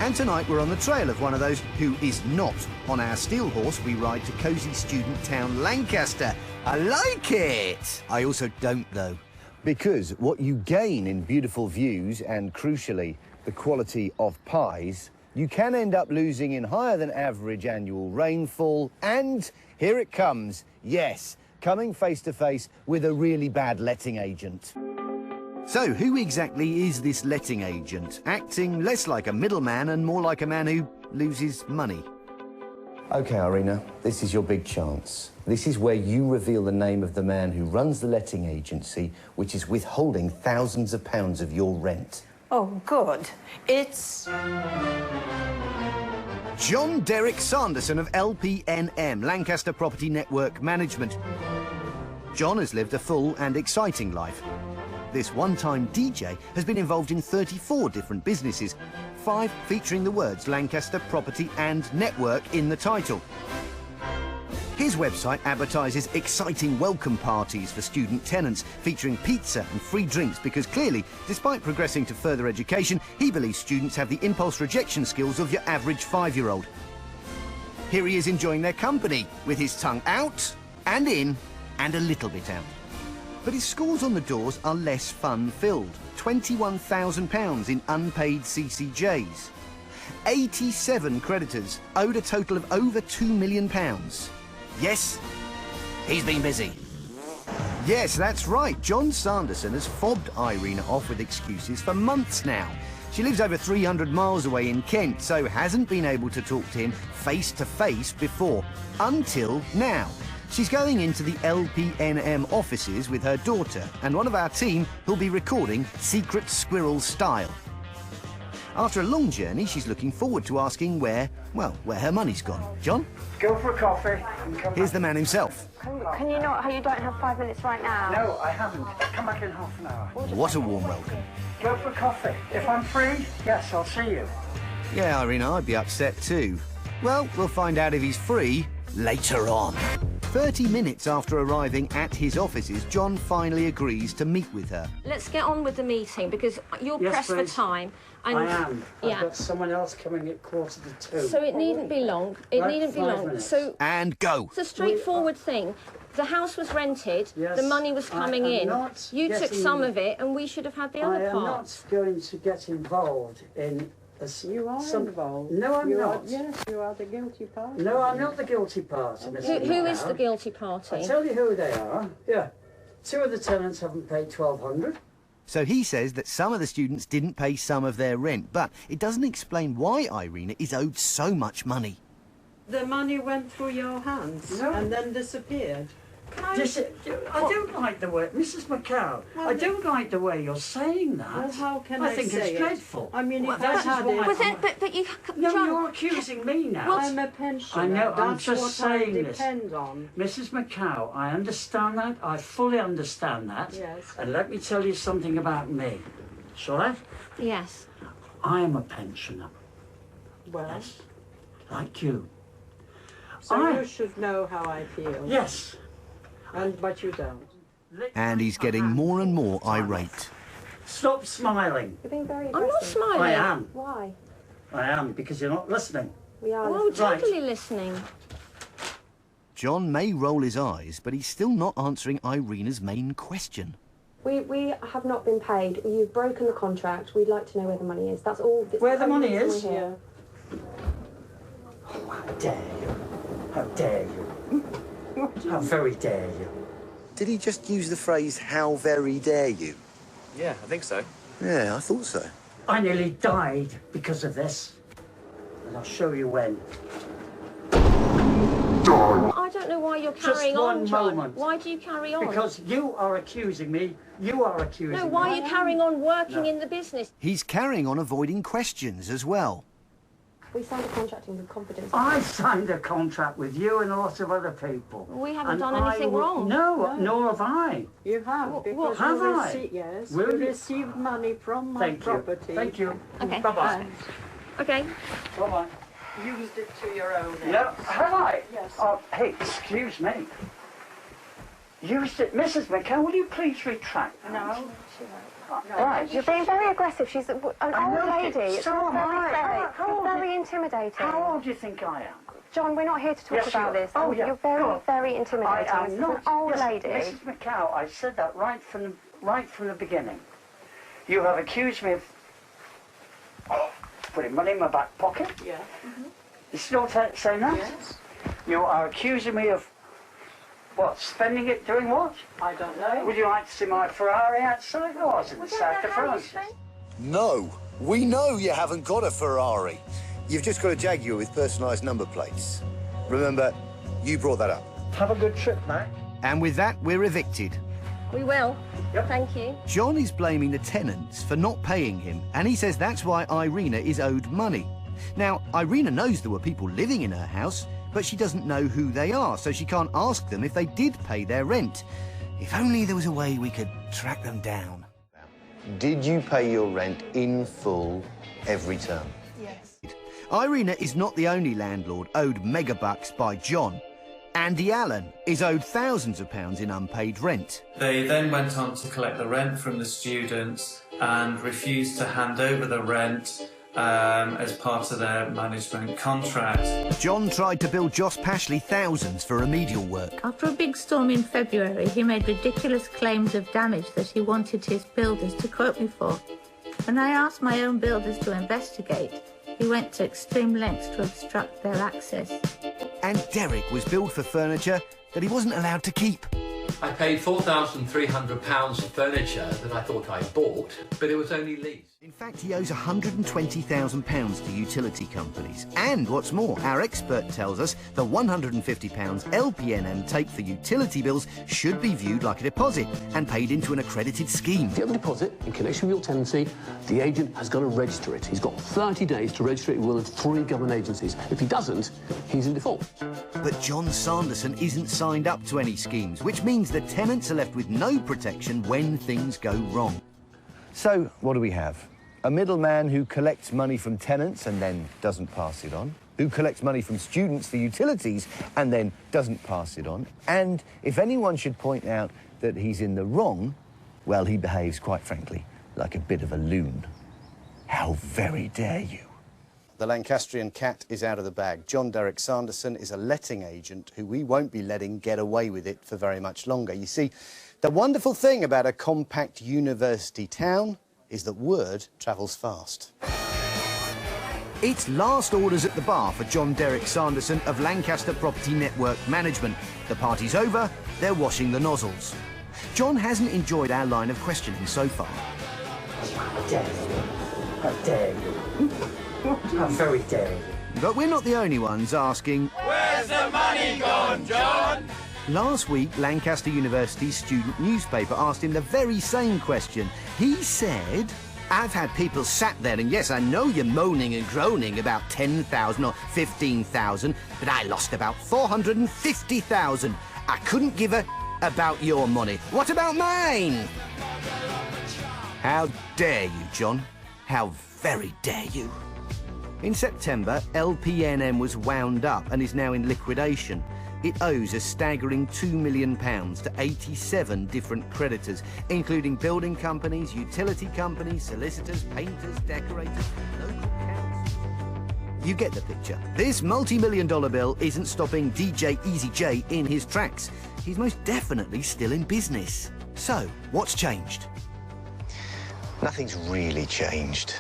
And tonight we're on the trail of one of those who is not. On our steel horse, we ride to cosy student town Lancaster. I like it! I also don't, though. Because what you gain in beautiful views and, crucially, the quality of pies, you can end up losing in higher than average annual rainfall. And here it comes. Yes, coming face to face with a really bad letting agent. So, who exactly is this letting agent? Acting less like a middleman and more like a man who loses money. OK, Irina, this is your big chance. This is where you reveal the name of the man who runs the letting agency, which is withholding thousands of pounds of your rent. Oh, good. It's... John Derek Sanderson of LPNM, Lancaster Property Network Management. John has lived a full and exciting life. This one-time DJ has been involved in 34 different businesses, 5 featuring the words Lancaster Property and Network in the title. His website advertises exciting welcome parties for student tenants, featuring pizza and free drinks because clearly, despite progressing to further education, he believes students have the impulse rejection skills of your average 5-year-old. Here he is enjoying their company, with his tongue out and in and a little bit out. But his scores on the doors are less fun-filled. £21,000 in unpaid CCJs. 87 creditors owed a total of over £2 million. Yes, he's been busy. Yes, that's right. John Sanderson has fobbed Irina off with excuses for months now. She lives over 300 miles away in Kent, so hasn't been able to talk to him face-to-face before. Until now. She's going into the LPNM offices with her daughter and one of our team who'll be recording Secret Squirrel style. After a long journey, she's looking forward to asking where her money's gone. John? Go for a coffee and come Here's back. the man himself. Can you not? You don't have 5 minutes right now? No, I haven't. Come back in half an hour. What a warm welcome. Go for a coffee. If I'm free, yes, I'll see you. Yeah, Irina, I'd be upset too. Well, we'll find out if he's free later on. 30 minutes after arriving at his offices, John finally agrees to meet with her. Let's get on with the meeting because you're pressed for time. And I am. Yeah. I've got someone else coming at 1:45. So it needn't be long. It needn't be 5 long. minutes. So And go. it's a straightforward thing. The house was rented. Yes, the money was coming in. You took getting- some of it, and we should have had the other I am part. not going to get involved in... You are involved. No, I'm not. Yes, you are the guilty party. No, I'm not the guilty party, Mr. Who is McCow. the guilty party? I'll tell you who they are. Yeah. 2 of the tenants haven't paid £1,200. So he says that some of the students didn't pay some of their rent, but it doesn't explain why Irina is owed so much money. The money went through your hands and then disappeared. I don't like the way... Mrs. McCow, I don't like the way you're saying that. Well, how can I think say it's it? dreadful. I mean, Well, if I that is had why it... But you... No, John, you're accusing me now. I'm a pensioner. I know, I'm That's just what saying I this. depend on. Mrs. McCow, I understand that. I fully understand that. Yes. And let me tell you something about me. Shall I? Yes. I am a pensioner. Well, Yes. Like you. so you should know how I feel. Yes. But you don't. And he's getting more and more irate. Stop smiling. You're being very aggressive. I'm not smiling. I am. Why? I am, because you're not listening. We are totally listening. John may roll his eyes, but he's still not answering Irina's main question. We have not been paid. You've broken the contract. We'd like to know where the money is. That's all. Where the money is? Yeah. Oh, how dare you. How dare you. How very dare you. Did he just use the phrase, how very dare you? Yeah, I think so. Yeah, I thought so. I nearly died because of this. And I'll show you when. I don't know why you're carrying on, one John. moment. Why do you carry on? Because you are accusing me. You are accusing me. No, why are you carrying on working in the business? He's carrying on avoiding questions as well. We signed a contract with confidence. I signed a contract with you and a lot of other people. We haven't And done I anything will- wrong. No, nor have I. You have, because have you I? yes, Will you you? received money from my Thank property. you. Thank you. Okay. Bye-bye. Okay. Bye-bye. Used it to your own end. No, have I? Yes. Oh, hey, excuse me. Used it. Mrs. McCann, will you please retract that? No. Right. You're being very aggressive. She's an old lady. So am I. Go intimidating. How old do you think I am? John, we're not here to talk Yes, about you are. this. Oh, yeah. You're very, very intimidating. I am This is not. an old Yes, lady. Mrs. McCow, I said that right from the beginning. You have accused me of putting money in my back pocket. Yeah. You still saying that? Yes. You are accusing me of what? Spending it doing what? I don't know. Would you like to see my Ferrari outside? Oh, I was in the south of France. No, we know you haven't got a Ferrari. You've just got a Jaguar with personalised number plates. Remember, you brought that up. Have a good trip, mate. And with that, we're evicted. We will. Yep. Thank you. John is blaming the tenants for not paying him, and he says that's why Irina is owed money. Now, Irina knows there were people living in her house, but she doesn't know who they are, so she can't ask them if they did pay their rent. If only there was a way we could track them down. Did you pay your rent in full every term? Yes. Irina is not the only landlord owed megabucks by John. Andy Allen is owed thousands of pounds in unpaid rent. They then went on to collect the rent from the students and refused to hand over the rent as part of their management contract. John tried to bill Joss Pashley thousands for remedial work. After a big storm in February, he made ridiculous claims of damage that he wanted his builders to quote me for. When I asked my own builders to investigate, he went to extreme lengths to obstruct their access. And Derek was billed for furniture that he wasn't allowed to keep. I paid £4,300 for furniture that I thought I bought, but it was only leased. In fact, he owes £120,000 to utility companies. And what's more, our expert tells us the £150 LPNM take for utility bills should be viewed like a deposit and paid into an accredited scheme. If you have a deposit in connection with your tenancy, the agent has got to register it. He's got 30 days to register it with one of 3 government agencies. If he doesn't, he's in default. But John Sanderson isn't signed up to any schemes, which means the tenants are left with no protection when things go wrong. So, what do we have? A middleman who collects money from tenants and then doesn't pass it on, who collects money from students for utilities and then doesn't pass it on. And if anyone should point out that he's in the wrong, well, he behaves, quite frankly, like a bit of a loon. How very dare you? The Lancastrian cat is out of the bag. John Derek Sanderson is a letting agent who we won't be letting get away with it for very much longer. You see, the wonderful thing about a compact university town is that word travels fast. It's last orders at the bar for John Derek Sanderson of Lancaster Property Network Management. The party's over, they're washing the nozzles. John hasn't enjoyed our line of questioning so far. How dare you? How dare you? How very dare you? But we're not the only ones asking, where's the money gone, John? Last week, Lancaster University's student newspaper asked him the very same question. He said, I've had people sat there, and yes, I know you're moaning and groaning about 10,000 or 15,000, but I lost about 450,000. I couldn't give a about your money. What about mine? How dare you, John? How very dare you? In September, LPNM was wound up and is now in liquidation. It owes a staggering £2 million to 87 different creditors, including building companies, utility companies, solicitors, painters, decorators, local councils. You get the picture. This multi-million-dollar bill isn't stopping DJ Easy J in his tracks. He's most definitely still in business. So, what's changed? Nothing's really changed.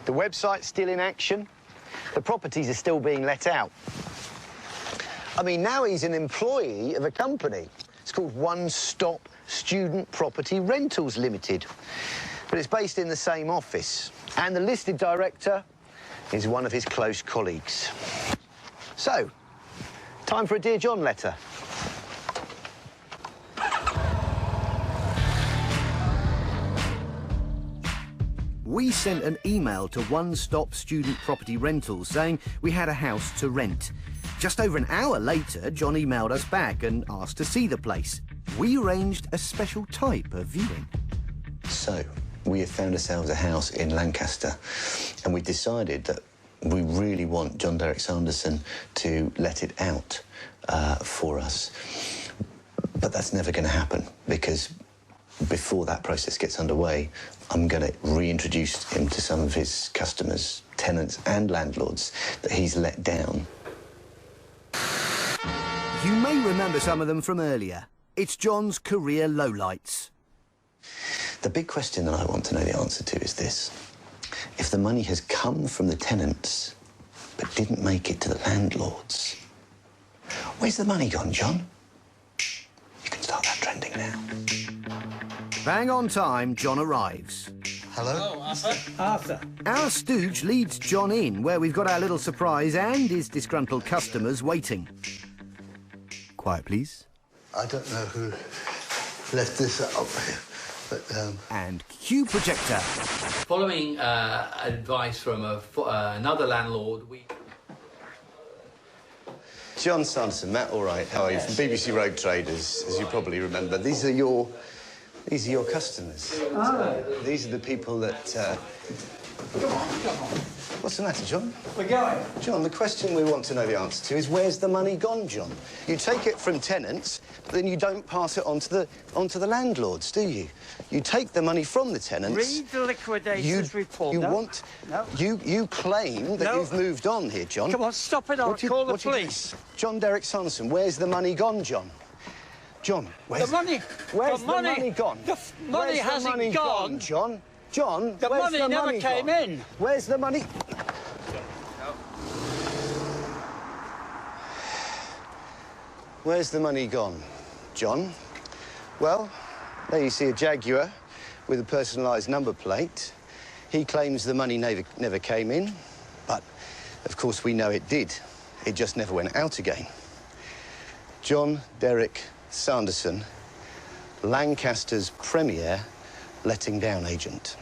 The website's still in action. The properties are still being let out. I mean, now he's an employee of a company. It's called One Stop Student Property Rentals Limited. But it's based in the same office. And the listed director is one of his close colleagues. So, time for a Dear John letter. We sent an email to One Stop Student Property Rentals saying we had a house to rent. Just over an hour later, John emailed us back and asked to see the place. We arranged a special type of viewing. So, we have found ourselves a house in Lancaster, and we decided that we really want John Derek Sanderson to let it out for us. But that's never going to happen, because before that process gets underway, I'm going to reintroduce him to some of his customers, tenants and landlords that he's let down. You may remember some of them from earlier. It's John's career lowlights. The big question that I want to know the answer to is this. If the money has come from the tenants but didn't make it to the landlords, where's the money gone, John? You can start that trending now. Bang on time, John arrives. Hello? Arthur. Our stooge leads John in, where we've got our little surprise and his disgruntled customers waiting. Quiet, please. I don't know who left this up here, but... And cue projector. Following advice from another landlord, we... John Sanderson, Matt, all right, how are you? From BBC Road Traders, as you probably remember. These are your customers. Oh. These are the people that... Come on. What's the matter, John? We're going. John, the question we want to know the answer to is where's the money gone, John? You take it from tenants, but then you don't pass it on to the landlords, do you? You take the money from the tenants... Read the liquidator's report. You claim that you've moved on here, John. Come on, stop it. I'll call the police. John Derek Sanderson, where's the money gone, John? John, where's the money? Where's the money gone? The money hasn't gone, John. John, the money never came in. Where's the money? Where's the money gone, John? Well, there you see a Jaguar with a personalised number plate. He claims the money never came in, but of course we know it did. It just never went out again. John Derek Sanderson, Lancaster's premier letting down agent.